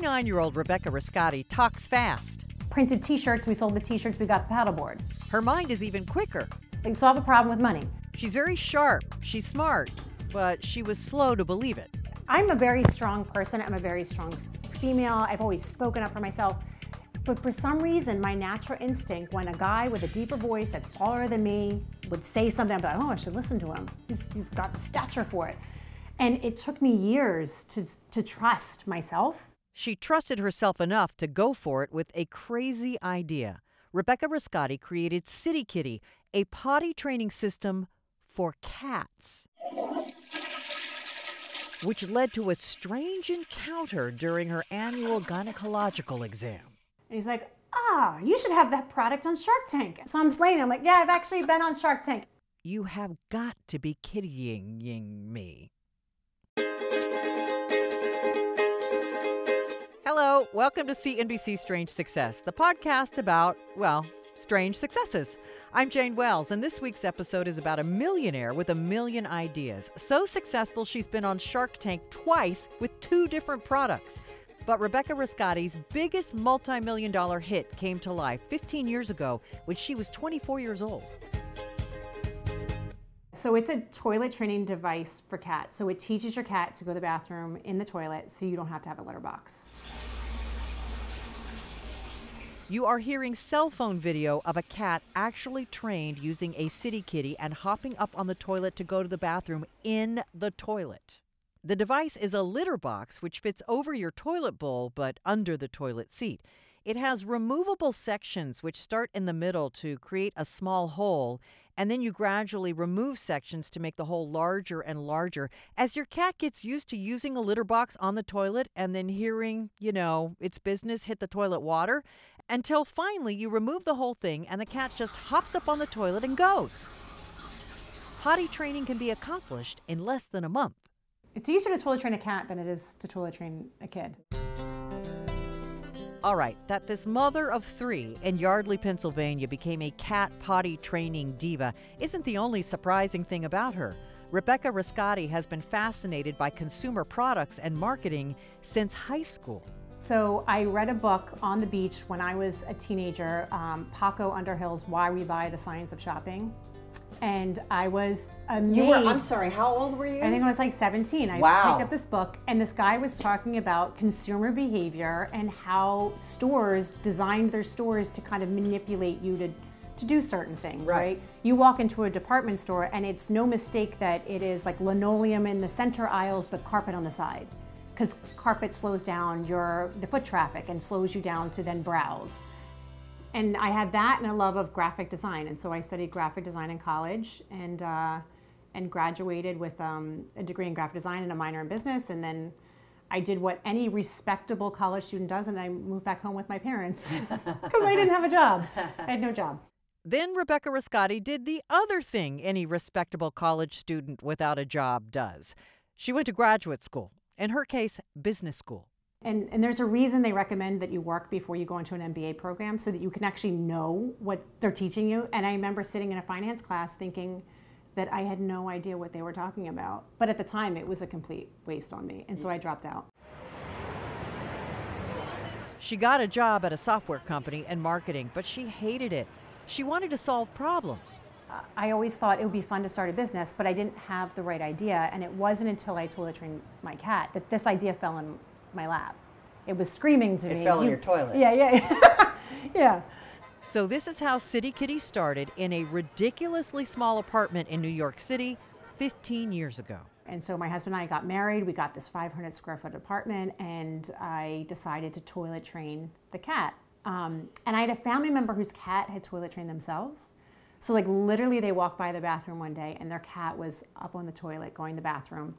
29-year-old Rebecca Riscotti talks fast. Printed t-shirts, we sold the t-shirts, we got the paddleboard. Her mind is even quicker. They solve a problem with money. She's very sharp, she's smart, but she was slow to believe it. I'm a very strong person, I'm a very strong female, I've always spoken up for myself. But for some reason, my natural instinct, when a guy with a deeper voice that's taller than me would say something, I'd be like, oh, I should listen to him. He's got the stature for it. And it took me years to trust myself. She trusted herself enough to go for it with a crazy idea. Rebecca Riscotti created CitiKitty, a potty training system for cats, which led to a strange encounter during her annual gynecological exam. And he's like, you should have that product on Shark Tank. So I'm slaying. I'm like, yeah, I've actually been on Shark Tank. You have got to be kidding me. Hello, welcome to CNBC Strange Success, the podcast about, well, strange successes. I'm Jane Wells, and this week's episode is about a millionaire with a million ideas. So successful, she's been on Shark Tank twice with 2 different products. But Rebecca Riscotti's biggest multi-million-dollar hit came to life 15 years ago when she was 24 years old. So it's a toilet training device for cats. So it teaches your cat to go to the bathroom in the toilet so you don't have to have a litter box. You are hearing cell phone video of a cat actually trained using a CitiKitty and hopping up on the toilet to go to the bathroom in the toilet. The device is a litter box which fits over your toilet bowl but under the toilet seat. It has removable sections which start in the middle to create a small hole, and then you gradually remove sections to make the hole larger and larger. As your cat gets used to using a litter box on the toilet and then hearing, its business hit the toilet water, until finally you remove the whole thing and the cat just hops up on the toilet and goes. Potty training can be accomplished in less than a month. It's easier to toilet train a cat than it is to toilet train a kid. All right, that this mother of 3 in Yardley, Pennsylvania became a cat potty training diva isn't the only surprising thing about her. Rebecca Riscotti has been fascinated by consumer products and marketing since high school. So I read a book on the beach when I was a teenager, Paco Underhill's Why We Buy: The Science of Shopping. And I was amazed. I'm sorry, how old were you? I think I was like 17. I picked up this book, and this guy was talking about consumer behavior and how stores designed their stores to kind of manipulate you to do certain things, right? You walk into a department store, and it's no mistake that it is like linoleum in the center aisles, but carpet on the side. Because carpet slows down the foot traffic and slows you down to then browse. And I had that and a love of graphic design, and so I studied graphic design in college and graduated with a degree in graphic design and a minor in business. And then I did what any respectable college student does, and I moved back home with my parents because I didn't have a job. I had no job. Then Rebecca Riscotti did the other thing any respectable college student without a job does. She went to graduate school, in her case, business school. And there's a reason they recommend that you work before you go into an MBA program so that you can actually know what they're teaching you. And I remember sitting in a finance class thinking that I had no idea what they were talking about. But at the time, it was a complete waste on me. And so I dropped out. She got a job at a software company in marketing, but she hated it. She wanted to solve problems. I always thought it would be fun to start a business, but I didn't have the right idea. And it wasn't until I toilet trained my cat that this idea fell in my lap. It was screaming to me. It fell in your toilet. Yeah. Yeah. So this is how CitiKitty started in a ridiculously small apartment in New York City 15 years ago. And so my husband and I got married. We got this 500 square foot apartment, and I decided to toilet train the cat. And I had a family member whose cat had toilet trained themselves. So like literally they walked by the bathroom one day and their cat was up on the toilet going to the bathroom.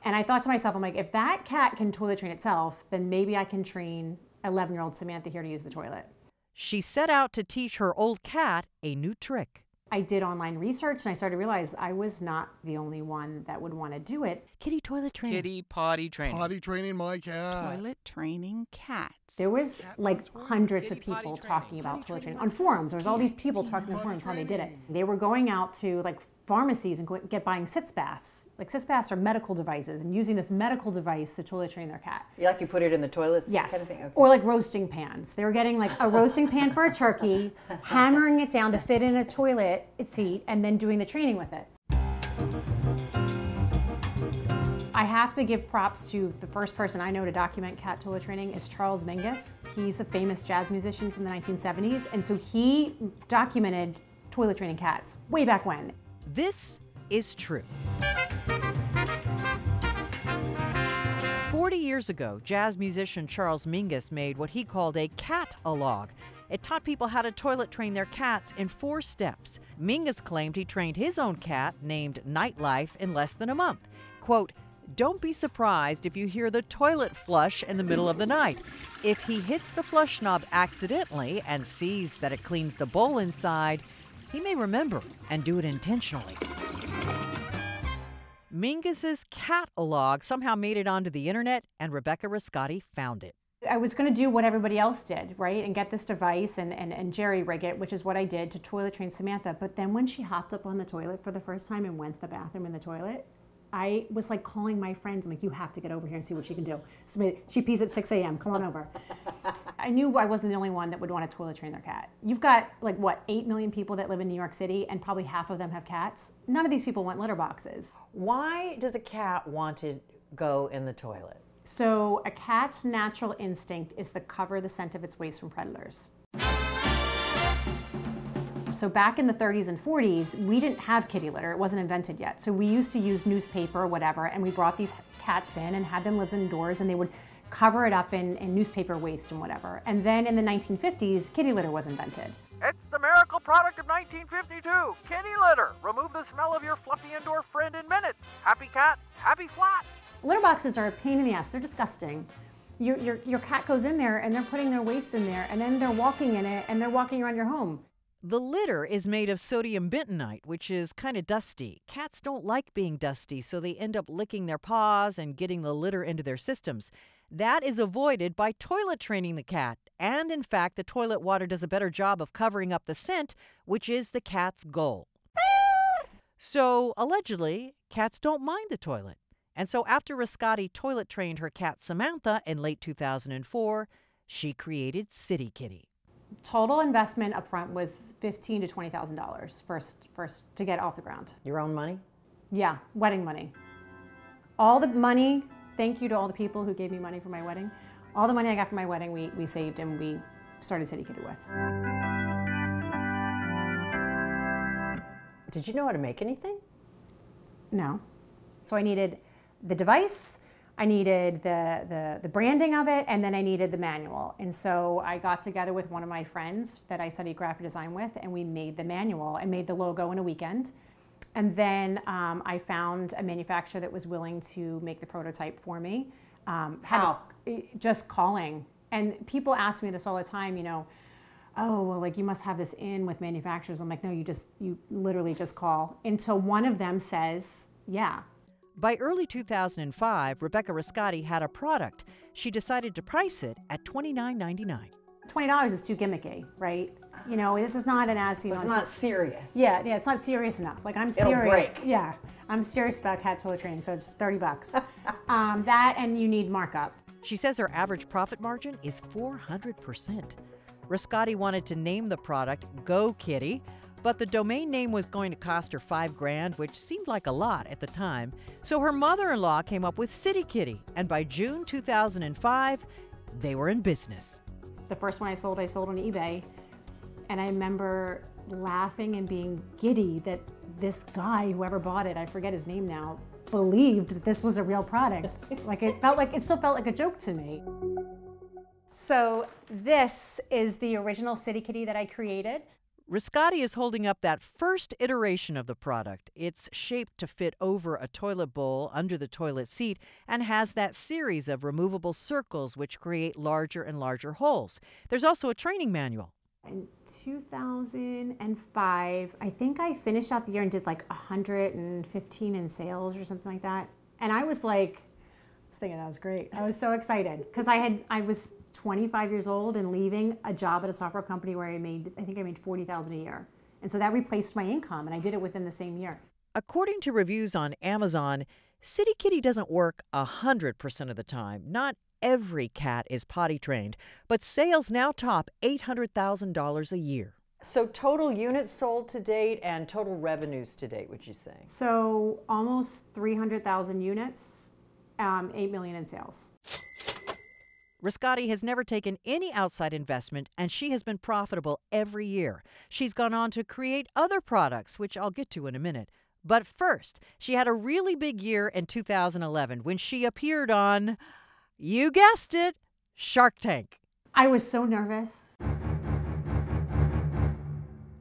And I thought to myself, I'm like, if that cat can toilet train itself, then maybe I can train 11-year-old Samantha here to use the toilet. She set out to teach her old cat a new trick. I did online research and I started to realize I was not the only one that would want to do it. Kitty toilet training. Kitty potty training. Potty training my cat. Toilet training cats. There was like hundreds of people talking about toilet training on forums. There was all these people talking on forums how they did it. They were going out to like pharmacies and buying sitz baths. Like sitz baths are medical devices, and using this medical device to toilet train their cat. Like you put it in the toilets? Yes. Kind of thing? Okay. Or like roasting pans. They were getting like a roasting pan for a turkey, hammering it down to fit in a toilet seat, and then doing the training with it. I have to give props to the first person I know to document cat toilet training is Charles Mingus. He's a famous jazz musician from the 1970s, and so he documented toilet training cats way back when. This is true. 40 years ago, jazz musician Charles Mingus made what he called a cat-a-log. It taught people how to toilet train their cats in 4 steps. Mingus claimed he trained his own cat, named Nightlife, in less than a month. Quote, "Don't be surprised if you hear the toilet flush in the middle of the night. If he hits the flush knob accidentally and sees that it cleans the bowl inside, he may remember and do it intentionally." Mingus's cat-a-log somehow made it onto the internet, and Rebecca Riscotti found it. I was going to do what everybody else did, right? And get this device and jerry-rig it, which is what I did to toilet train Samantha. But then when she hopped up on the toilet for the first time and went to the bathroom in the toilet, I was like calling my friends. I'm like, you have to get over here and see what she can do. She pees at 6 a.m. Come on over. I knew I wasn't the only one that would want to toilet train their cat. You've got like, what, 8 million people that live in New York City, and probably half of them have cats. None of these people want litter boxes. Why does a cat want to go in the toilet? So a cat's natural instinct is to cover the scent of its waste from predators. So back in the 30s and 40s, we didn't have kitty litter. It wasn't invented yet. So we used to use newspaper or whatever, and we brought these cats in and had them live indoors, and they would cover it up in newspaper waste and whatever. And then in the 1950s, kitty litter was invented. It's the miracle product of 1952, kitty litter. Remove the smell of your fluffy indoor friend in minutes. Happy cat, happy flat. Litter boxes are a pain in the ass. They're disgusting. Your cat goes in there, and they're putting their waste in there, and then they're walking in it, and they're walking around your home. The litter is made of sodium bentonite, which is kind of dusty. Cats don't like being dusty, so they end up licking their paws and getting the litter into their systems. That is avoided by toilet training the cat. And in fact, the toilet water does a better job of covering up the scent, which is the cat's goal. So, allegedly, cats don't mind the toilet. And so after Riscotti toilet trained her cat Samantha in late 2004, she created CitiKitty. Total investment up front was $15,000 to $20,000 first to get off the ground. Your own money? Yeah, wedding money. All the money, thank you to all the people who gave me money for my wedding. All the money I got for my wedding, we saved and we started CitiKitty with. Did you know how to make anything? No. So I needed the device, I needed the branding of it, and then I needed the manual. And so I got together with one of my friends that I studied graphic design with, and we made the manual. I made the logo in a weekend. And then I found a manufacturer that was willing to make the prototype for me. How? Just calling. And people ask me this all the time, you know, oh, well, like you must have this in with manufacturers. I'm like, no, you literally just call. Until one of them says, yeah. By early 2005, Rebecca Riscotti had a product. She decided to price it at $29.99. $20 is too gimmicky, right? You know, this is not an as seen on. It's not serious. Yeah, it's not serious enough. Like I'm serious. It'll break. Yeah, I'm serious about cat toilet training, so it's $30. That and you need markup. She says her average profit margin is 400%. Riscotti wanted to name the product Go Kitty, but the domain name was going to cost her $5,000, which seemed like a lot at the time. So her mother-in-law came up with CitiKitty, and by June 2005, they were in business. The first one I sold on eBay, and I remember laughing and being giddy that this guy, whoever bought it, I forget his name now, believed that this was a real product. It still felt like a joke to me. So this is the original CitiKitty that I created. Riscotti is holding up that first iteration of the product. It's shaped to fit over a toilet bowl under the toilet seat and has that series of removable circles which create larger and larger holes. There's also a training manual. In 2005, I think I finished out the year and did like 115 in sales or something like that. And I was like, I was thinking that was great. I was so excited because I was 25 years old and leaving a job at a software company where I think I made $40,000 a year. And so that replaced my income, and I did it within the same year. According to reviews on Amazon, CitiKitty doesn't work 100% of the time. Not every cat is potty trained, but sales now top $800,000 a year. So total units sold to date and total revenues to date, would you say? So almost 300,000 units, 8 million in sales. Riscati has never taken any outside investment, and she has been profitable every year. She's gone on to create other products, which I'll get to in a minute. But first, she had a really big year in 2011 when she appeared on, you guessed it, Shark Tank. I was so nervous.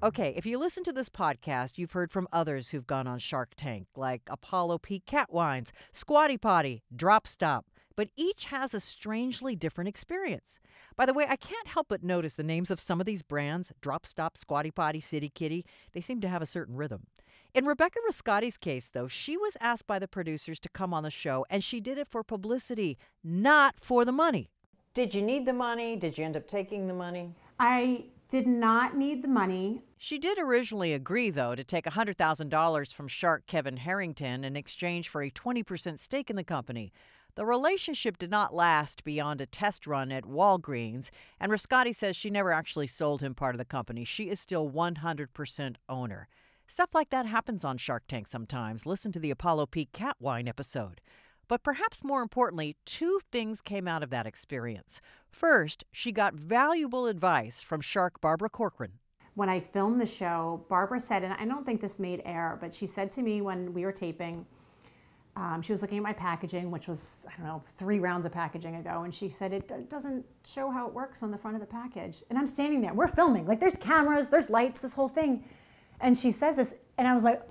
Okay, if you listen to this podcast, you've heard from others who've gone on Shark Tank, like Apollo Peak Cat Wines, Squatty Potty, Drop Stop. But each has a strangely different experience. By the way, I can't help but notice the names of some of these brands, Drop Stop, Squatty Potty, CitiKitty, they seem to have a certain rhythm. In Rebecca Riscati's case, though, she was asked by the producers to come on the show, and she did it for publicity, not for the money. Did you need the money? Did you end up taking the money? I did not need the money. She did originally agree, though, to take $100,000 from shark Kevin Harrington in exchange for a 20% stake in the company. The relationship did not last beyond a test run at Walgreens, and Riscati says she never actually sold him part of the company. She is still 100% owner. Stuff like that happens on Shark Tank sometimes. Listen to the Apollo Peak Cat Wine episode. But perhaps more importantly, two things came out of that experience. First, she got valuable advice from shark Barbara Corcoran. When I filmed the show, Barbara said, and I don't think this made air, but she said to me when we were taping, she was looking at my packaging, which was, 3 rounds of packaging ago, and she said, it doesn't show how it works on the front of the package. And I'm standing there, we're filming, like there's cameras, there's lights, this whole thing. And she says this, and I was like,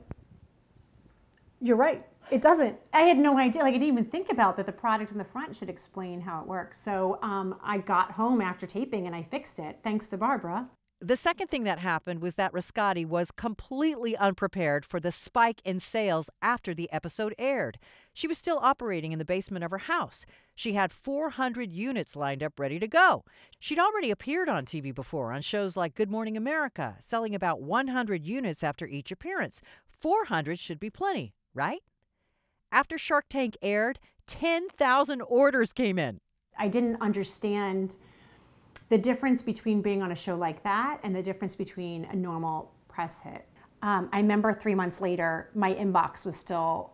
you're right, it doesn't. I had no idea, I didn't even think about that the product in the front should explain how it works. So I got home after taping and I fixed it, thanks to Barbara. The second thing that happened was that Riscati was completely unprepared for the spike in sales after the episode aired. She was still operating in the basement of her house. She had 400 units lined up ready to go. She'd already appeared on TV before on shows like Good Morning America, selling about 100 units after each appearance. 400 should be plenty, right? After Shark Tank aired, 10,000 orders came in. I didn't understand the difference between being on a show like that and the difference between a normal press hit. I remember 3 months later, my inbox was still,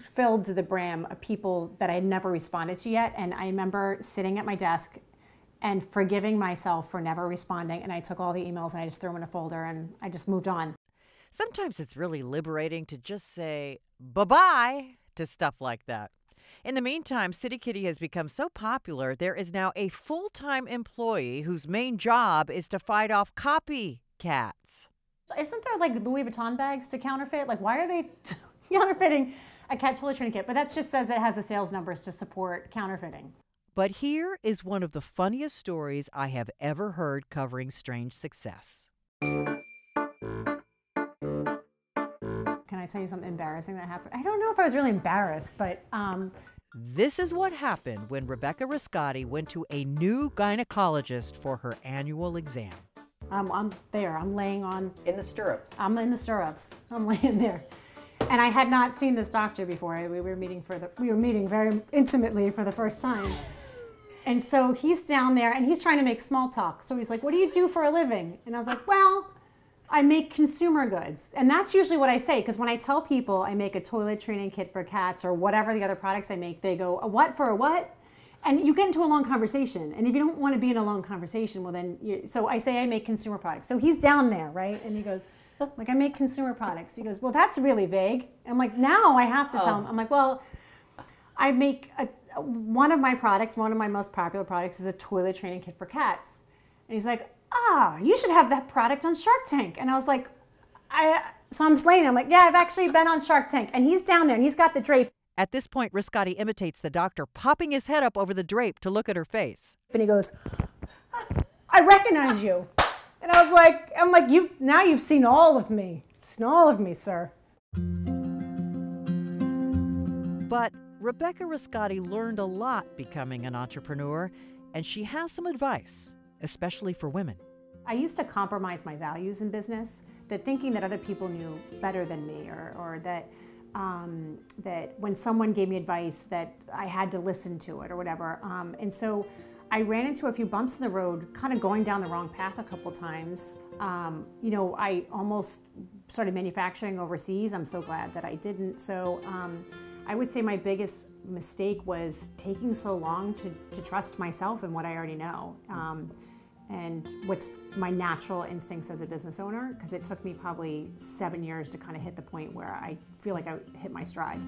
filled to the brim of people that I had never responded to yet. And I remember sitting at my desk and forgiving myself for never responding. And I took all the emails and I just threw them in a folder and I just moved on. Sometimes it's really liberating to just say bye-bye to stuff like that. In the meantime, CitiKitty has become so popular, there is now a full-time employee whose main job is to fight off copycats. Isn't there like Louis Vuitton bags to counterfeit? Like, why are they counterfeiting a cat toilet training kit? But that just says it has the sales numbers to support counterfeiting. But here is one of the funniest stories I have ever heard covering strange success. Can I tell you something embarrassing that happened? I don't know if I was really embarrassed, but This is what happened when Rebecca Riscati went to a new gynecologist for her annual exam. I'm there. I'm laying on... In the stirrups. I'm in the stirrups. I'm laying there. And I had not seen this doctor before. We were meeting very intimately for the first time. And so he's down there and he's trying to make small talk. So he's like, what do you do for a living? And I was like, well, I make consumer goods. And that's usually what I say, because when I tell people I make a toilet training kit for cats or whatever the other products I make, they go, a what for a what? And you get into a long conversation. And if you don't want to be in a long conversation, well then, so I say I make consumer products. So he's down there, right? And he goes, like, I make consumer products. He goes, well, that's really vague. I'm like, now I have to tell him. I'm like, well, I make one of my products, one of my most popular products is a toilet training kit for cats. And he's like, you should have that product on Shark Tank. And I was like, so I'm slaying him. I'm like, yeah, I've actually been on Shark Tank. And he's down there and he's got the drape. At this point, Riscati imitates the doctor, popping his head up over the drape to look at her face. And he goes, I recognize you. And I'm like, now you've seen all of me. You've seen all of me, sir. But Rebecca Riscati learned a lot becoming an entrepreneur, and she has some advice, especially for women. I used to compromise my values in business thinking that other people knew better than me, or that that when someone gave me advice that I had to listen to it or whatever. And so I ran into a few bumps in the road, kind of going down the wrong path a couple times. You know, I almost started manufacturing overseas. I'm so glad that I didn't. So I would say my biggest mistake was taking so long to trust myself and what I already know. And what's my natural instincts as a business owner, because it took me probably 7 years to kind of hit the point where I feel like I hit my stride.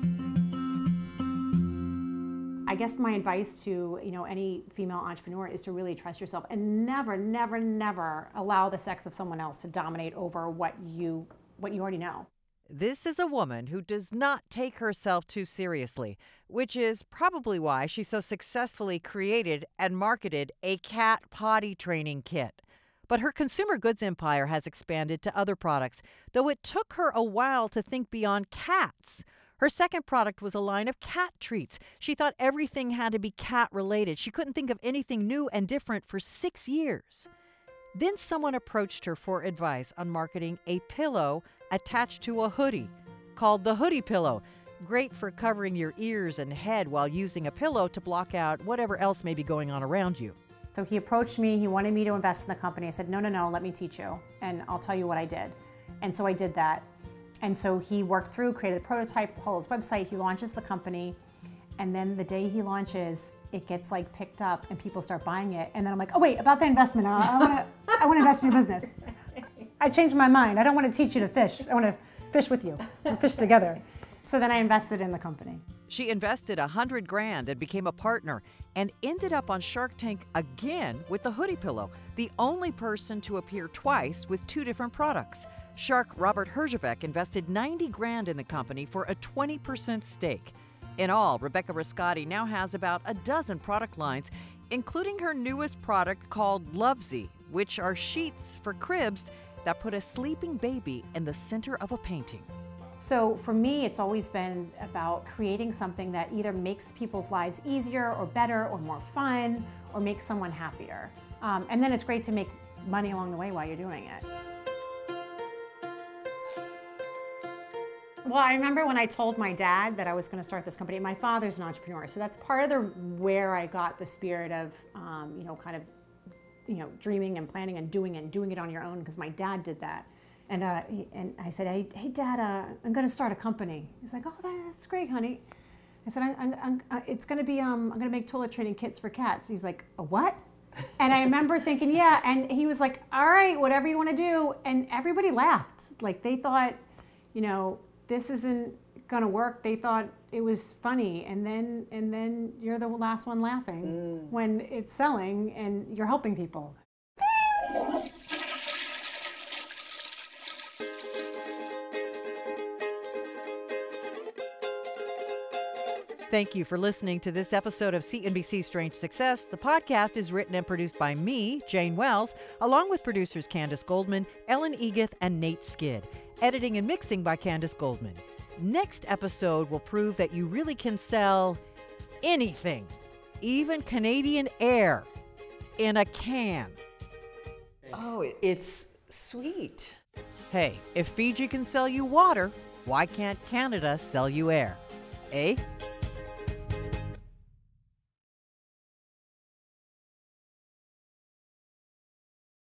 I guess my advice to any female entrepreneur is to really trust yourself and never, never, never allow the sex of someone else to dominate over what you already know. This is a woman who does not take herself too seriously, which is probably why she so successfully created and marketed a cat potty training kit. But her consumer goods empire has expanded to other products, though it took her a while to think beyond cats. Her second product was a line of cat treats. She thought everything had to be cat-related. She couldn't think of anything new and different for 6 years. Then someone approached her for advice on marketing a pillow attached to a hoodie called the Hoodie Pillow. Great for covering your ears and head while using a pillow to block out whatever else may be going on around you. So he approached me, he wanted me to invest in the company. I said, no, let me teach you, and I'll tell you what I did. And so I did that. And so he worked through, created a prototype, whole his website, he launches the company, and then the day he launches, it gets like picked up and people start buying it. And then I'm like, oh wait, about the investment, I want to invest in your business. I changed my mind. I don't want to teach you to fish. I want to fish with you. We'll fish together. So then I invested in the company. She invested $100,000 and became a partner and ended up on Shark Tank again with the Hoodie Pillow, the only person to appear twice with 2 different products. Shark Robert Herjavec invested $90,000 in the company for a 20% stake. In all, Rebecca Rascati now has about a dozen product lines, including her newest product called Lovesy, which are sheets for cribs that put a sleeping baby in the center of a painting. So for me, it's always been about creating something that either makes people's lives easier or better or more fun or makes someone happier. And then it's great to make money along the way while you're doing it. Well, I remember when I told my dad that I was going to start this company. My father's an entrepreneur, so that's part of where I got the spirit of, dreaming and planning and doing it on your own, because my dad did that. And I said, hey Dad, I'm going to start a company. He's like, oh, that's great, honey. I said, it's going to be, I'm going to make toilet training kits for cats. He's like, a what? And I remember thinking, yeah. And he was like, all right, whatever you want to do. And everybody laughed. Like they thought, this isn't going to work. They thought it was funny. And then you're the last one laughing when it's selling and you're helping people. Thank you for listening to this episode of CNBC Strange Success. The podcast is written and produced by me, Jane Wells, along with producers Candace Goldman, Ellen Egith, and Nate Skid. Editing and mixing by Candace Goldman. Next episode will prove that you really can sell anything, even Canadian Air, in a can. Oh, it's sweet. Hey, if Fiji can sell you water, why can't Canada sell you air? Eh?